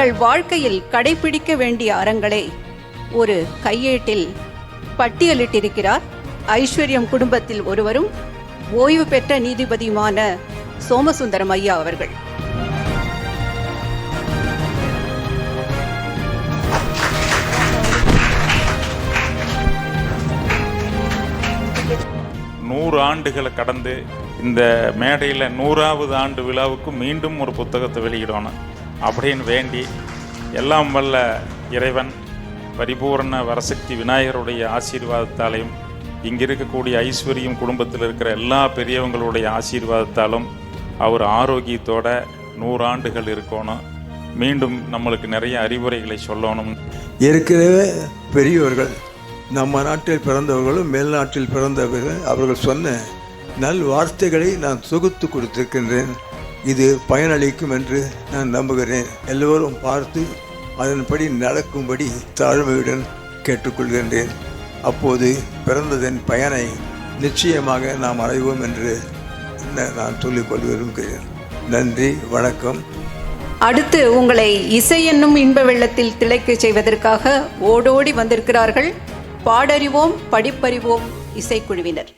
தங்கள் வாழ்க்கையில் கடைபிடிக்க வேண்டிய அறங்களை ஒரு கையேட்டில் பட்டியலிட்டிருக்கிறார் ஐஸ்வர்யம் குடும்பத்தில் ஒருவரும் ஓய்வு பெற்ற நீதிபதியுமான சோமசுந்தரம் ஐயா அவர்கள். ஆண்டுகளை கடந்து இந்த மேடையில் 100வது ஆண்டு விழாவுக்கு மீண்டும் ஒரு புத்தகத்தை வெளியிடணும் அப்படின்னு வேண்டி எல்லாம் வல்ல இறைவன் பரிபூர்ண வரசக்தி விநாயகருடைய ஆசீர்வாதத்தாலையும் இங்கே இருக்கக்கூடிய ஐஸ்வர்யம் குடும்பத்தில் இருக்கிற எல்லா பெரியவங்களுடைய ஆசீர்வாதத்தாலும் அவர் ஆரோக்கியத்தோட 100 ஆண்டுகள் இருக்கணும். மீண்டும் நம்மளுக்கு நிறைய அறிவுரைகளை சொல்லணும். ஏற்கனவே பெரியவர்கள் நம்ம நாட்டில் பிறந்தவர்களும் மேல்நாட்டில் பிறந்தவர்கள் அவர்கள் சொன்ன நல் வார்த்தைகளை நான் தொகுத்து கொடுத்திருக்கின்றேன். இது பயனளிக்கும் என்று நான் நம்புகிறேன். எல்லோரும் பார்த்து அதன்படி நடக்கும்படி தாழ்மையுடன் கேட்டுக்கொள்கின்றேன். அப்போது பிறந்ததன் பயனை நிச்சயமாக நாம் அடைவோம் என்று நான் சொல்லிக்கொள்ள விரும்புகிறேன். நன்றி, வணக்கம். அடுத்து உங்களை இசை என்னும் இன்ப வெள்ளத்தில் திளைக்க செய்வதற்காக ஓடோடி வந்திருக்கிறார்கள் பாடறிவோம் படிப்பறிவோம் இசைக்குழுவினர்.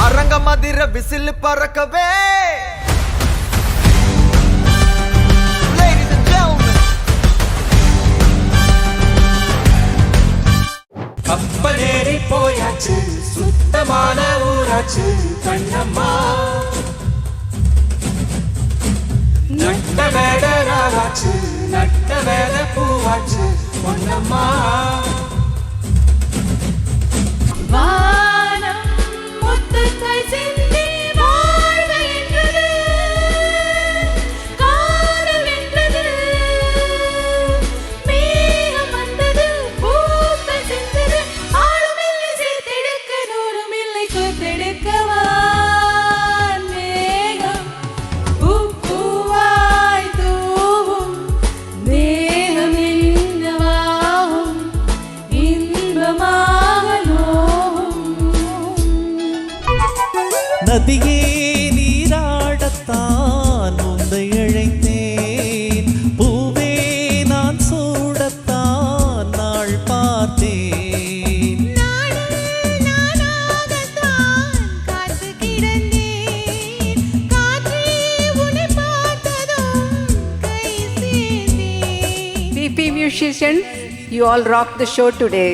அரங்க மதிர விசில் பறக்கவே கப்பலேறி போயாச்சு சுத்தமான ஊராச்சு கண்ணம்மா நட்ட வேட ராவாச்சு நட்ட வேட பூவாச்சு பொன்னம்மா வானம் முத்துக்கள் சிந்தி வாழ்க என்றது காதல் வென்றது மேகம் வந்தது பூக்கள் சென்றது ஆளும் இல்லை சேர்த்தெடுக்க நூலும் இல்லை கோத்தெடுக்கவான் மேகம் பூவாய் தூவும் மேகம் என்னவாகும் இன்பமாக நதியே நீராடத்தான் உந்தை அழைத்தேன், பூவே நான் சூடத்தான் நாள் பார்த்தேன். நானாகத்தான் காத்து கிடந்தேன், காற்றே உன்னை பார்த்ததும் கை சேர்ந்தேன். PP musicians, you all rock the show today.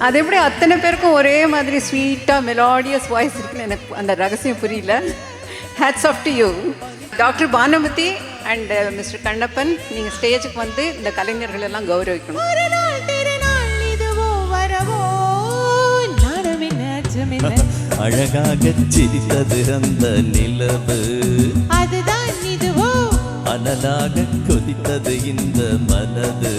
அது எப்படி அத்தனை பேருக்கும் ஒரே மாதிரி ஸ்வீட்டாக மெலோடியஸ் வாய்ஸ் இருக்குன்னு எனக்கு அந்த ரகசியம் புரியல. Hats off to you. Doctor Banumathi and mister Kannappan, நீங்கள் ஸ்டேஜுக்கு வந்து இந்த கலைஞர்கள் எல்லாம் கௌரவிக்கணும். ஒரு நாள் திருநாள் இதுவோ வரவோ நாடமில்ல அச்சமில்ல அழகாக சிரித்தது அந்த நிலவு, அதுதான் இதுவோ அனலாக கொதித்தது இந்த மனது.